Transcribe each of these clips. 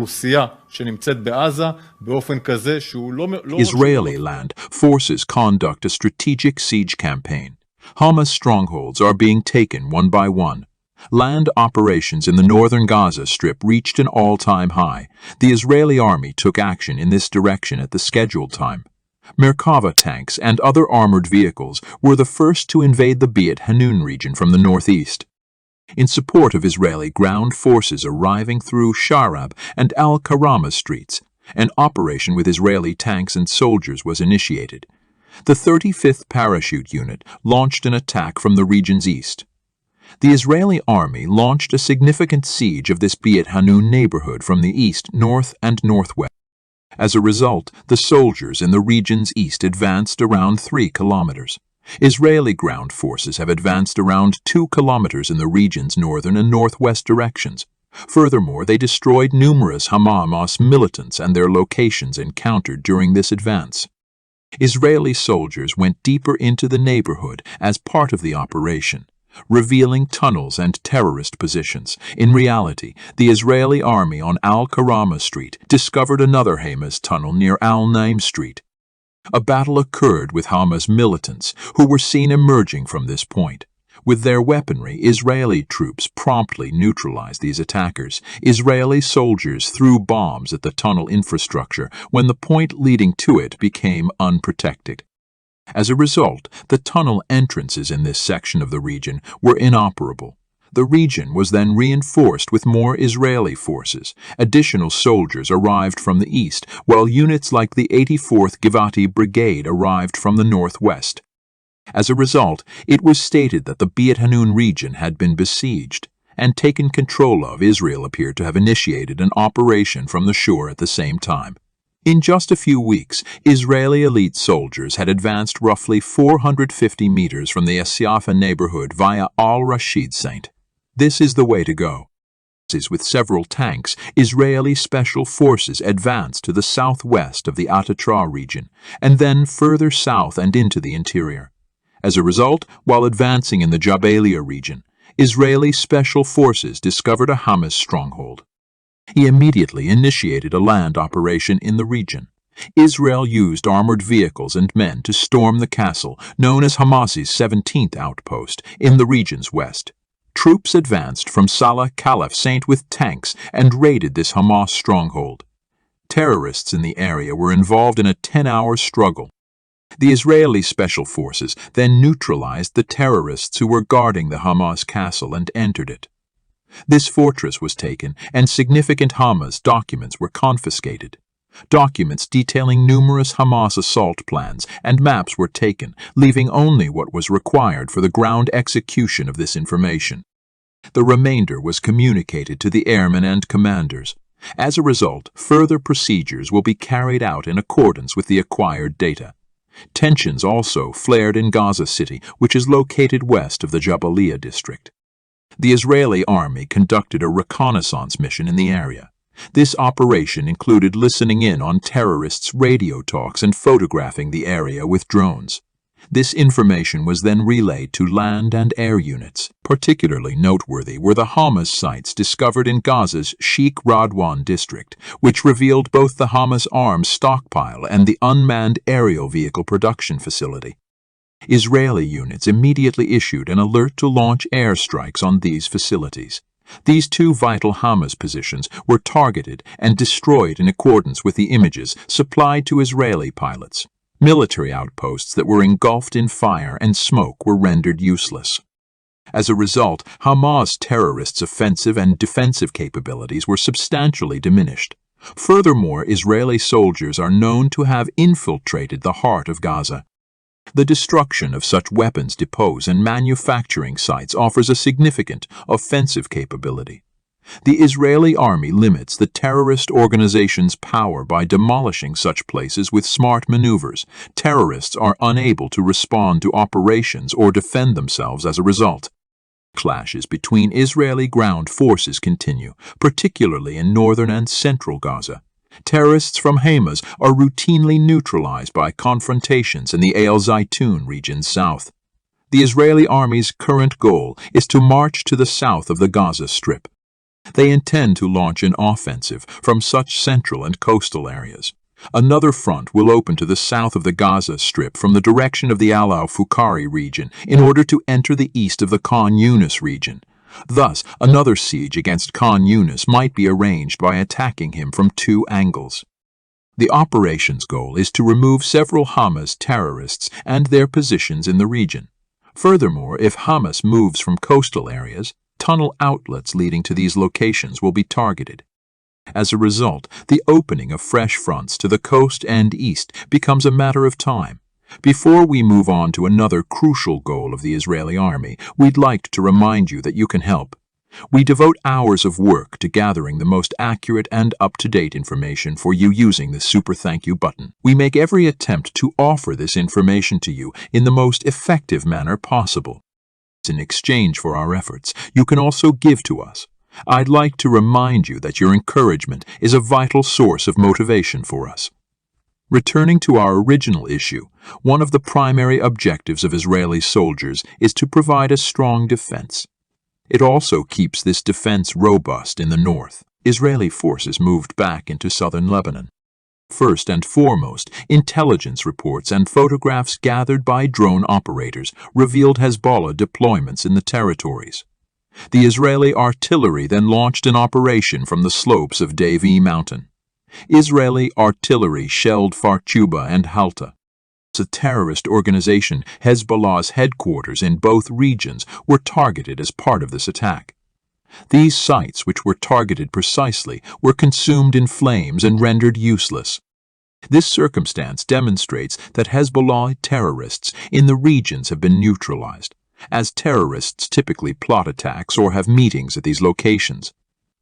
האוכלוסייה שנמצאת בעזה באופן כזה שהוא לא... Israeli land forces conduct a strategic siege campaign. Hamas strongholds are being taken one by one. Land operations in the northern Gaza Strip reached an all-time high. The Israeli army took action in this direction at the scheduled time. Merkava tanks and other armored vehicles were the first to invade the Beit Hanun region from the northeast. In support of Israeli ground forces arriving through Sharab and Al-Karama streets, an operation with Israeli tanks and soldiers was initiated. The 35th Parachute Unit launched an attack from the region's east. The Israeli army launched a significant siege of this Beit Hanun neighborhood from the east, north, and northwest. As a result, the soldiers in the region's east advanced around 3 kilometers. Israeli ground forces have advanced around 2 kilometers in the region's northern and northwest directions. Furthermore, they destroyed numerous Hamas militants and their locations encountered during this advance. Israeli soldiers went deeper into the neighborhood as part of the operation, revealing tunnels and terrorist positions. In reality, the Israeli army on Al-Karama Street discovered another Hamas tunnel near Al-Naim Street. A battle occurred with Hamas militants, who were seen emerging from this point. With their weaponry, Israeli troops promptly neutralized these attackers. Israeli soldiers threw bombs at the tunnel infrastructure when the point leading to it became unprotected. As a result, the tunnel entrances in this section of the region were inoperable. The region was then reinforced with more Israeli forces. Additional soldiers arrived from the east, while units like the 84th Ghza Brigade arrived from the northwest. As a result, it was stated that the Beit Hanun region had been besieged and taken control of. Israel appeared to have initiated an operation from the shore at the same time. In just a few weeks, Israeli elite soldiers had advanced roughly 450 meters from the Esyafa neighborhood via Al-Rashid Saint. This is the way to go. With several tanks, Israeli special forces advanced to the southwest of the Atatra region, and then further south and into the interior. As a result, while advancing in the Jabalia region, Israeli special forces discovered a Hamas stronghold. He immediately initiated a land operation in the region. Israel used armored vehicles and men to storm the castle, known as Hamas's 17th outpost, in the region's west. Troops advanced from Salah Khalaf Saint with tanks and raided this Hamas stronghold. Terrorists in the area were involved in a 10-hour struggle. The Israeli special forces then neutralized the terrorists who were guarding the Hamas castle and entered it. This fortress was taken, and significant Hamas documents were confiscated. Documents detailing numerous Hamas assault plans and maps were taken, leaving only what was required for the ground execution of this information. The remainder was communicated to the airmen and commanders. As a result, further procedures will be carried out in accordance with the acquired data. Tensions also flared in Gaza City, which is located west of the Jabalia district. The Israeli army conducted a reconnaissance mission in the area. This operation included listening in on terrorists' radio talks and photographing the area with drones. This information was then relayed to land and air units. Particularly noteworthy were the Hamas sites discovered in Gaza's Sheikh Radwan district, which revealed both the Hamas arms stockpile and the unmanned aerial vehicle production facility. Israeli units immediately issued an alert to launch airstrikes on these facilities. These 2 vital Hamas positions were targeted and destroyed in accordance with the images supplied to Israeli pilots. Military outposts that were engulfed in fire and smoke were rendered useless. As a result, Hamas terrorists' offensive and defensive capabilities were substantially diminished. Furthermore, Israeli soldiers are known to have infiltrated the heart of Gaza. The destruction of such weapons depots and manufacturing sites offers a significant offensive capability. The Israeli army limits the terrorist organization's power by demolishing such places with smart maneuvers. Terrorists are unable to respond to operations or defend themselves as a result. Clashes between Israeli ground forces continue, particularly in northern and central Gaza. Terrorists from Hamas are routinely neutralized by confrontations in the Al Zaytun region south. The Israeli army's current goal is to march to the south of the Gaza Strip. They intend to launch an offensive from such central and coastal areas. Another front will open to the south of the Gaza Strip from the direction of the al-Fukari region in order to enter the east of the Khan Yunis region. Thus, another siege against Khan Yunis might be arranged by attacking him from two angles. The operation's goal is to remove several Hamas terrorists and their positions in the region. Furthermore, if Hamas moves from coastal areas, tunnel outlets leading to these locations will be targeted. As a result, the opening of fresh fronts to the coast and east becomes a matter of time. Before we move on to another crucial goal of the Israeli army, we'd like to remind you that you can help. We devote hours of work to gathering the most accurate and up-to-date information for you using the Super Thank You button. We make every attempt to offer this information to you in the most effective manner possible. In exchange for our efforts, you can also give to us. I'd like to remind you that your encouragement is a vital source of motivation for us. Returning to our original issue, one of the primary objectives of Israeli soldiers is to provide a strong defense. It also keeps this defense robust in the north. Israeli forces moved back into southern Lebanon. First and foremost, intelligence reports and photographs gathered by drone operators revealed Hezbollah deployments in the territories. The Israeli artillery then launched an operation from the slopes of Devi Mountain. Israeli artillery shelled Farchuba and Halta. The terrorist organization Hezbollah's headquarters in both regions were targeted as part of this attack. These sites, which were targeted precisely, were consumed in flames and rendered useless. This circumstance demonstrates that Hezbollah terrorists in the regions have been neutralized, as terrorists typically plot attacks or have meetings at these locations.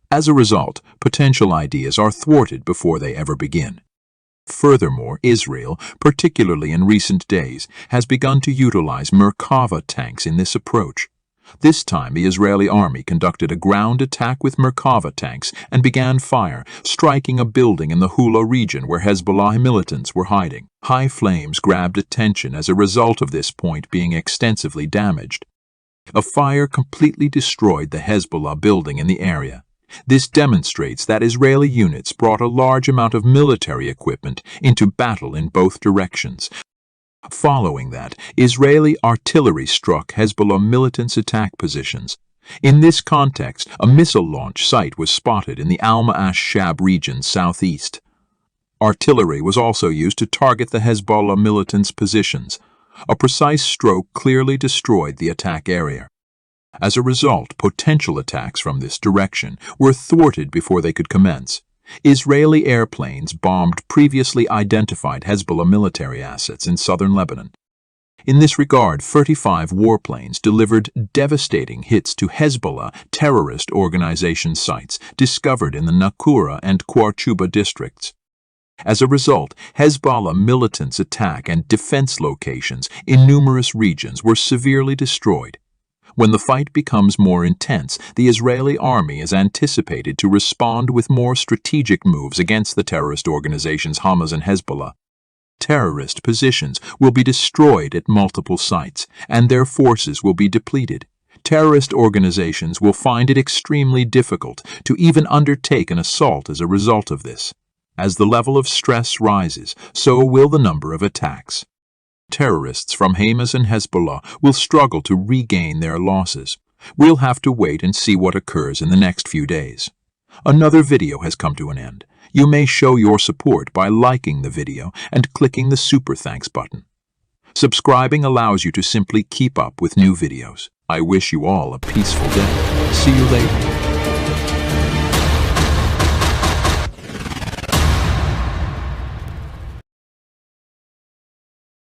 As a result, potential ideas are thwarted before they ever begin. Furthermore, Israel, particularly in recent days, has begun to utilize Merkava tanks in this approach. This time, the Israeli army conducted a ground attack with Merkava tanks and began fire, striking a building in the Hula region where Hezbollah militants were hiding. High flames grabbed attention as a result of this point being extensively damaged. A fire completely destroyed the Hezbollah building in the area. This demonstrates that Israeli units brought a large amount of military equipment into battle in both directions. Following that, Israeli artillery struck Hezbollah militants' attack positions. In this context, a missile launch site was spotted in the Al-Ma'ash-Shab region southeast. Artillery was also used to target the Hezbollah militants' positions. A precise stroke clearly destroyed the attack area. As a result, potential attacks from this direction were thwarted before they could commence. Israeli airplanes bombed previously identified Hezbollah military assets in southern Lebanon. In this regard, 35 warplanes delivered devastating hits to Hezbollah terrorist organization sites discovered in the Nakura and Kwarchuba districts. As a result, Hezbollah militants' attack and defense locations in numerous regions were severely destroyed. When the fight becomes more intense, the Israeli army is anticipated to respond with more strategic moves against the terrorist organizations Hamas and Hezbollah. Terrorist positions will be destroyed at multiple sites, and their forces will be depleted. Terrorist organizations will find it extremely difficult to even undertake an assault as a result of this. As the level of stress rises, so will the number of attacks. Terrorists from Hamas and Hezbollah will struggle to regain their losses. We'll have to wait and see what occurs in the next few days. Another video has come to an end. You may show your support by liking the video and clicking the Super Thanks button. Subscribing allows you to simply keep up with new videos. I wish you all a peaceful day. See you later.